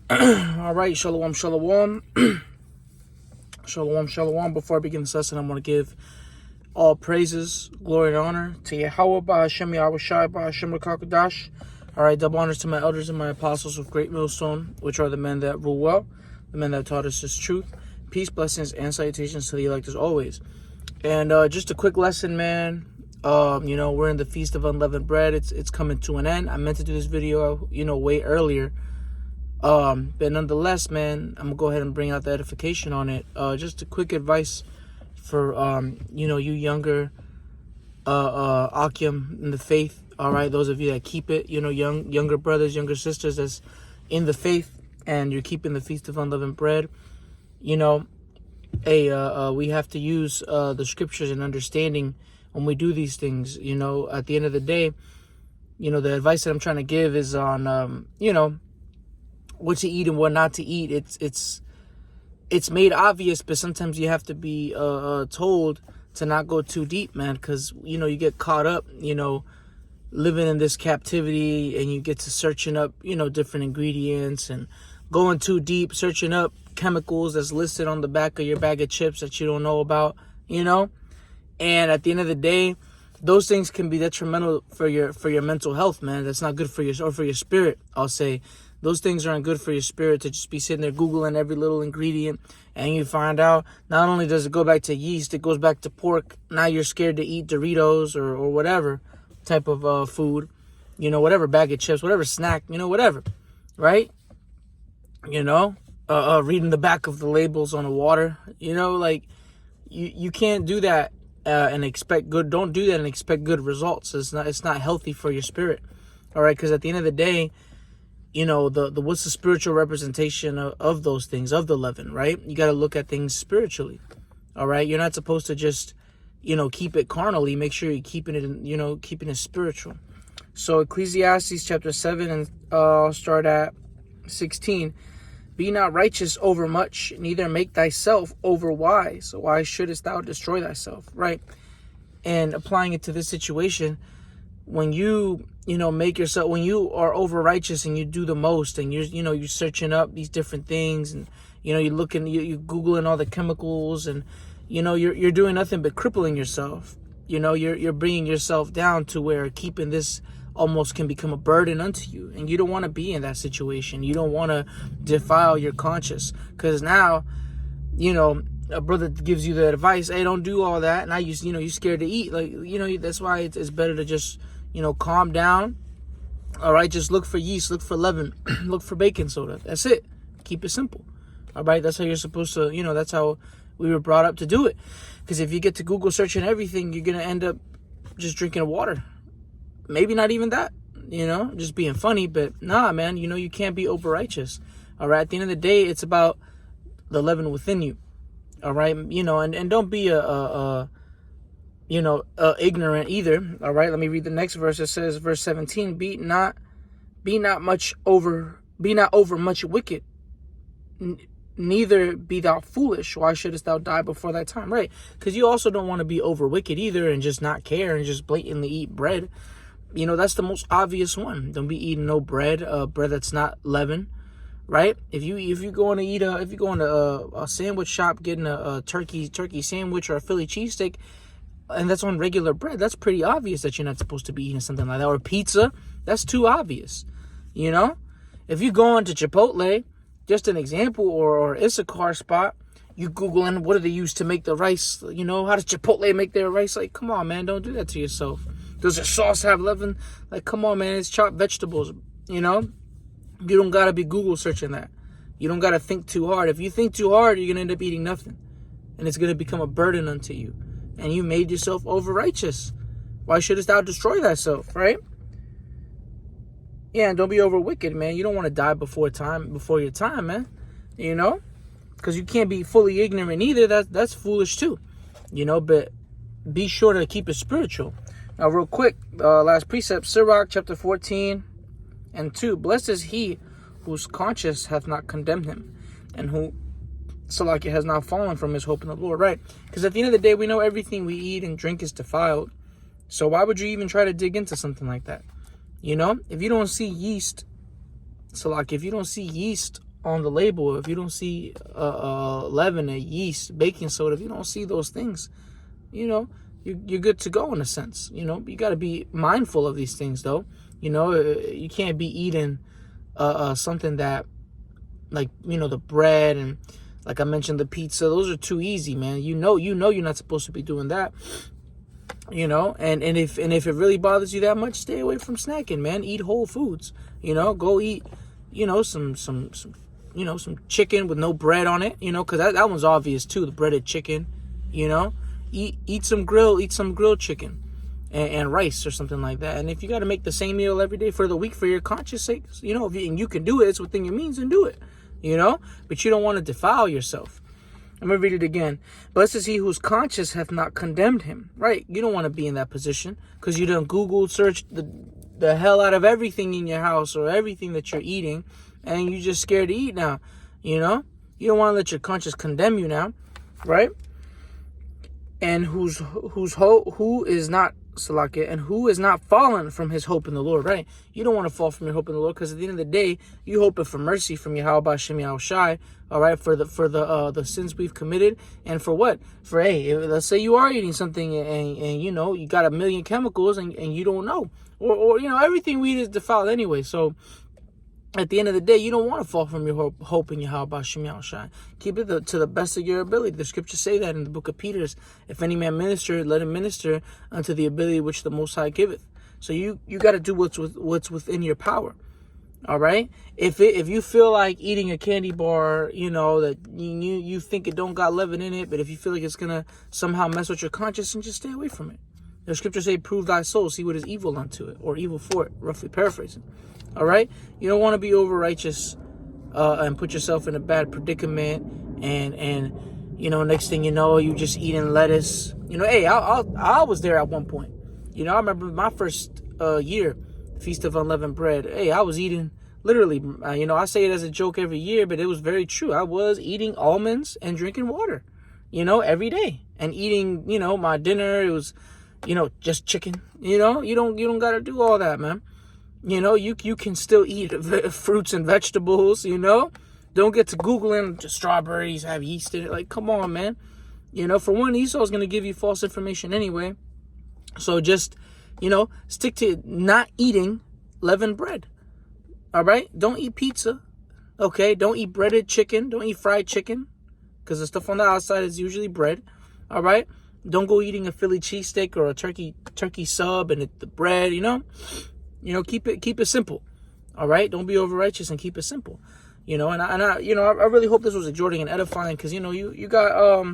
All right, shalom, shalom. Shalom, shalom. Before I begin this lesson, I want to give all praises, glory, and honor to Yahweh, Ba'Hashem, Yahweh Shai, Ba'Hashem, Rakakadash. All right, double honors to my elders and my apostles of Great Millstone, which are the men that rule well, the men that taught us this truth. Peace, blessings, and salutations to the elect as always. And just a quick lesson, man. We're in the Feast of Unleavened Bread. It's coming to an end. I meant to do this video, way earlier. But nonetheless, man, I'm gonna go ahead and bring out the edification on it. Just a quick advice for you younger Akim in the faith. All right, those of you that keep it, younger brothers, younger sisters that's in the faith, and you're keeping the Feast of Unleavened Bread. We have to use the scriptures and understanding when we do these things. At the end of the day, the advice that I'm trying to give is on what to eat and what not to eat. It's made obvious, but sometimes you have to be told to not go too deep, man, because you get caught up living in this captivity, and you get to searching up different ingredients and going too deep, searching up chemicals that's listed on the back of your bag of chips that you don't know about, and at the end of the day, those things can be detrimental for your mental health, man. That's not good for your spirit, I'll say. Those things aren't good for your spirit, to just be sitting there Googling every little ingredient, and you find out not only does it go back to yeast, it goes back to pork. Now you're scared to eat Doritos or whatever type of food, whatever bag of chips, whatever snack, whatever, right? Reading the back of the labels on the water, you can't do that and expect good. Don't do that and expect good results. It's not healthy for your spirit, all right? Because at the end of the day, what's the spiritual representation of those things, of the leaven, right? You got to look at things spiritually, all right? You're not supposed to just, keep it carnally. Make sure you're keeping it, keeping it spiritual. So Ecclesiastes chapter 7, and I'll start at 16. Be not righteous over much, neither make thyself over wise. Why shouldest thou destroy thyself, right? And applying it to this situation, when you make yourself, when you are over righteous and you do the most, and you're searching up these different things, and you're looking, you're Googling all the chemicals, and you're doing nothing but crippling yourself. You're bringing yourself down to where keeping this almost can become a burden unto you, and you don't want to be in that situation. You don't want to defile your conscience, because now a brother gives you the advice, hey, don't do all that. Now you're scared to eat. That's why it's better to just calm down. All right, just look for yeast, look for leaven, look for baking soda. That's it. Keep it simple. All right, that's how you're supposed to, that's how we were brought up to do it. Because if you get to Google searching everything, you're going to end up just drinking water. Maybe not even that, just being funny. But nah, man, you can't be over righteous. All right, at the end of the day, it's about the leaven within you. All right, and don't be ignorant either. All right, let me read the next verse. It says, verse 17, be not over much wicked, neither be thou foolish. Why shouldest thou die before thy time? Right, because you also don't want to be over wicked either and just not care and just blatantly eat bread. That's the most obvious one. Don't be eating no bread, bread that's not leaven, right? If you going to a sandwich shop getting a turkey sandwich or a Philly cheesesteak, and that's on regular bread, that's pretty obvious that you're not supposed to be eating something like that. Or pizza, that's too obvious. If you go into Chipotle, just an example, or Issachar spot, you Googling what do they use to make the rice, how does Chipotle make their rice? Like, come on, man, don't do that to yourself. Does the sauce have leaven? Like, come on, man, it's chopped vegetables, You don't got to be Google searching that. You don't got to think too hard. If you think too hard, you're going to end up eating nothing. And it's going to become a burden unto you. And you made yourself over righteous. Why shouldest thou destroy thyself, right? Yeah, and don't be over wicked, man. You don't want to die before your time, man. Because you can't be fully ignorant either. That's foolish too. But be sure to keep it spiritual. Now, real quick, last precept, Sirach chapter 14 and 2. Blessed is he whose conscience hath not condemned him, and who Salakia has not fallen from his hope in the Lord, right? Because at the end of the day, we know everything we eat and drink is defiled. So why would you even try to dig into something like that? If you don't see yeast, Salakia, if you don't see yeast on the label, if you don't see leaven, a yeast, baking soda, if you don't see those things, you're good to go in a sense. You got to be mindful of these things, though. You can't be eating something that, like, the bread and, like I mentioned, the pizza. Those are too easy, man. You're not supposed to be doing that. And if it really bothers you that much, stay away from snacking, man. Eat whole foods. Go eat, some chicken with no bread on it. Because that one's obvious too. The breaded chicken. Eat some grilled chicken and rice or something like that. And if you got to make the same meal every day for the week for your conscience sake, if you can do it, it's within your means, and do it. But you don't want to defile yourself. I'm going to read it again. Blessed is he whose conscience hath not condemned him. Right? You don't want to be in that position because you done Google searched the hell out of everything in your house or everything that you're eating, and you're just scared to eat now. You don't want to let your conscience condemn you now. Right? And who is not Salakia, and who is not fallen from his hope in the Lord, right? You don't want to fall from your hope in the Lord, because at the end of the day, you hoping for mercy from Yahweh Hashem Yahushai, all right, for the sins we've committed, and for what? For, hey, let's say you are eating something and you got a million chemicals and you don't know, or everything we eat is defiled anyway. So at the end of the day, you don't want to fall from your hope in Yahweh Hashem Yahushai. Keep it to the best of your ability. The scriptures say that in the book of Peter. If any man minister, let him minister unto the ability which the Most High giveth. So you got to do what's within your power. All right? If you feel like eating a candy bar, that you think it don't got leaven in it, but if you feel like it's going to somehow mess with your conscience, then just stay away from it. The scriptures say, prove thy soul, see what is evil unto it, or evil for it, roughly paraphrasing. All right? You don't want to be over righteous and put yourself in a bad predicament. And next thing you know, you just eating lettuce. Hey, I was there at one point. I remember my first year, Feast of Unleavened Bread. Hey, I was eating, literally, I say it as a joke every year, but it was very true. I was eating almonds and drinking water, every day. And eating, my dinner, it was, just chicken. You don't got to do all that, man. You can still eat fruits and vegetables, Don't get to Googling, just strawberries have yeast in it. Like, come on, man. For one, Esau's going to give you false information anyway. So just, stick to not eating leavened bread. All right? Don't eat pizza. Okay? Don't eat breaded chicken. Don't eat fried chicken. Because the stuff on the outside is usually bread. All right? Don't go eating a Philly cheesesteak or a turkey sub and the bread, keep it simple. All right? Don't be over righteous and keep it simple. And I really hope this was exhorting and edifying, because you got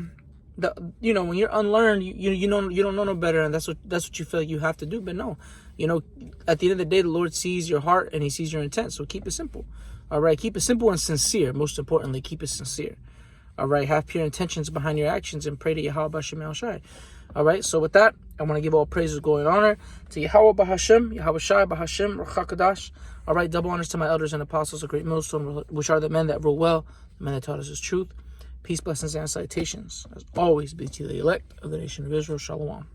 when you're unlearned, you don't know no better, and that's what you feel like you have to do. But no, at the end of the day, the Lord sees your heart and He sees your intent. So keep it simple. All right, keep it simple and sincere. Most importantly, keep it sincere. All right, have pure intentions behind your actions and pray to Yahweh B'Hashem Yahushai. All right, so with that, I want to give all praises, glory, and honor to Yahweh B'Hashem, Yahweh Shai B'Hashem, Ruach HaKodesh. All right, double honors to my elders and apostles, a great millstone, which are the men that rule well, the men that taught us His truth. Peace, blessings, and salutations, as always, be to the elect of the nation of Israel. Shalom.